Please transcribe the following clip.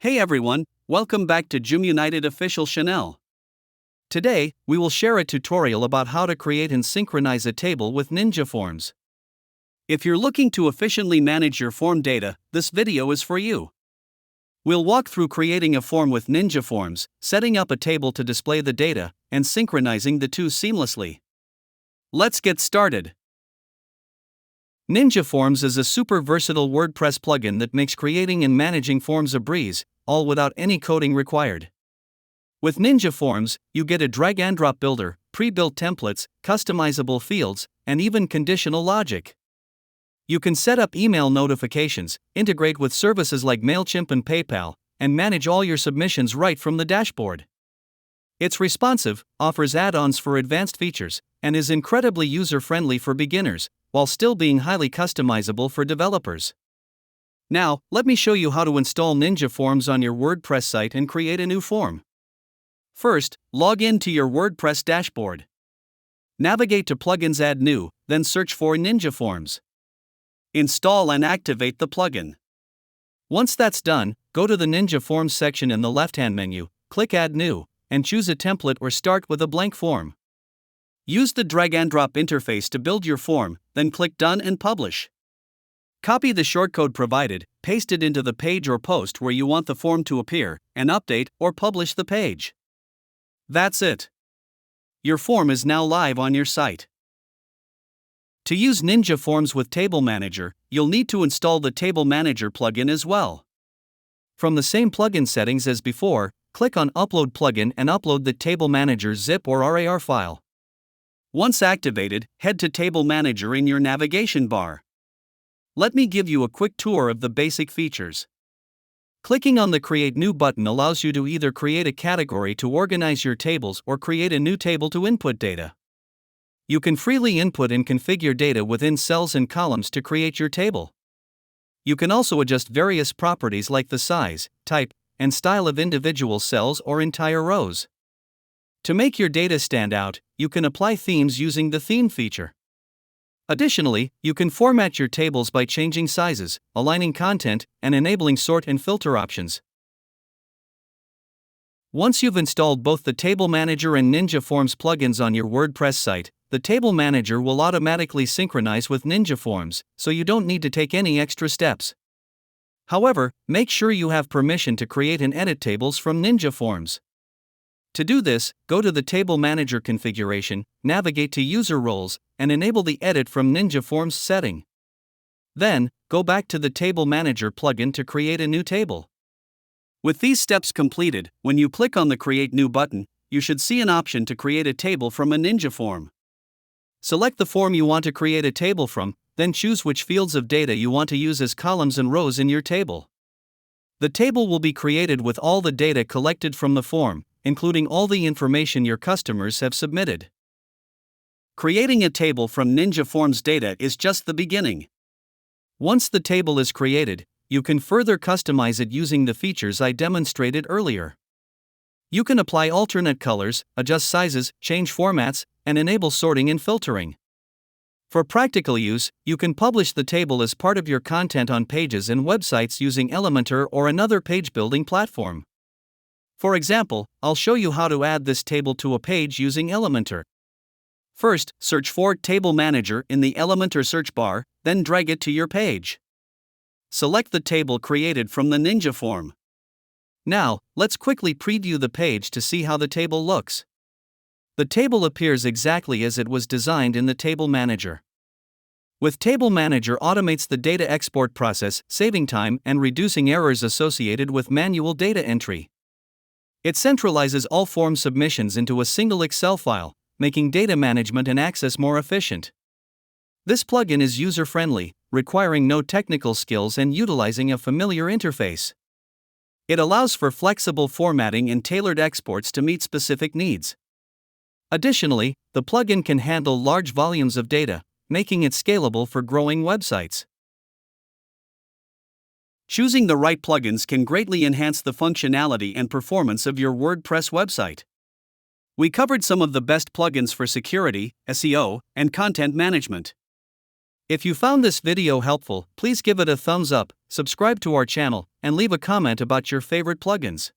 Hey everyone, welcome back to Joom United Official Channel. Today, we will share a tutorial about how to create and synchronize a table with Ninja Forms. If you're looking to efficiently manage your form data, this video is for you. We'll walk through creating a form with Ninja Forms, setting up a table to display the data, and synchronizing the two seamlessly. Let's get started. Ninja Forms is a super versatile WordPress plugin that makes creating and managing forms a breeze, all without any coding required. With Ninja Forms, you get a drag-and-drop builder, pre-built templates, customizable fields, and even conditional logic. You can set up email notifications, integrate with services like MailChimp and PayPal, and manage all your submissions right from the dashboard. It's responsive, offers add-ons for advanced features, and is incredibly user-friendly for beginners, while still being highly customizable for developers. Now, let me show you how to install Ninja Forms on your WordPress site and create a new form. First, log in to your WordPress dashboard. Navigate to Plugins, Add New, then search for Ninja Forms. Install and activate the plugin. Once that's done, go to the Ninja Forms section in the left-hand menu, click Add New, and choose a template or start with a blank form. Use the drag-and-drop interface to build your form, then click Done and Publish. Copy the shortcode provided, paste it into the page or post where you want the form to appear, and update or publish the page. That's it. Your form is now live on your site. To use Ninja Forms with Table Manager, you'll need to install the Table Manager plugin as well. From the same plugin settings as before, click on Upload Plugin and upload the Table Manager zip or RAR file. Once activated, head to Table Manager in your navigation bar. Let me give you a quick tour of the basic features. Clicking on the Create New button allows you to either create a category to organize your tables or create a new table to input data. You can freely input and configure data within cells and columns to create your table. You can also adjust various properties like the size, type, and style of individual cells or entire rows. To make your data stand out, you can apply themes using the Theme feature. Additionally, you can format your tables by changing sizes, aligning content, and enabling sort and filter options. Once you've installed both the Table Manager and Ninja Forms plugins on your WordPress site, the Table Manager will automatically synchronize with Ninja Forms, so you don't need to take any extra steps. However, make sure you have permission to create and edit tables from Ninja Forms. To do this, go to the Table Manager configuration, navigate to User Roles, and enable the Edit from Ninja Forms setting. Then, go back to the Table Manager plugin to create a new table. With these steps completed, when you click on the Create New button, you should see an option to create a table from a Ninja form. Select the form you want to create a table from, then choose which fields of data you want to use as columns and rows in your table. The table will be created with all the data collected from the form, including all the information your customers have submitted. Creating a table from Ninja Forms data is just the beginning. Once the table is created, you can further customize it using the features I demonstrated earlier. You can apply alternate colors, adjust sizes, change formats, and enable sorting and filtering. For practical use, you can publish the table as part of your content on pages and websites using Elementor or another page-building platform. For example, I'll show you how to add this table to a page using Elementor. First, search for Table Manager in the Elementor search bar, then drag it to your page. Select the table created from the Ninja form. Now, let's quickly preview the page to see how the table looks. The table appears exactly as it was designed in the Table Manager. With Table Manager automates the data export process, saving time and reducing errors associated with manual data entry. It centralizes all form submissions into a single Excel file, making data management and access more efficient. This plugin is user-friendly, requiring no technical skills and utilizing a familiar interface. It allows for flexible formatting and tailored exports to meet specific needs. Additionally, the plugin can handle large volumes of data, making it scalable for growing websites. Choosing the right plugins can greatly enhance the functionality and performance of your WordPress website. We covered some of the best plugins for security, SEO, and content management. If you found this video helpful, please give it a thumbs up, subscribe to our channel, and leave a comment about your favorite plugins.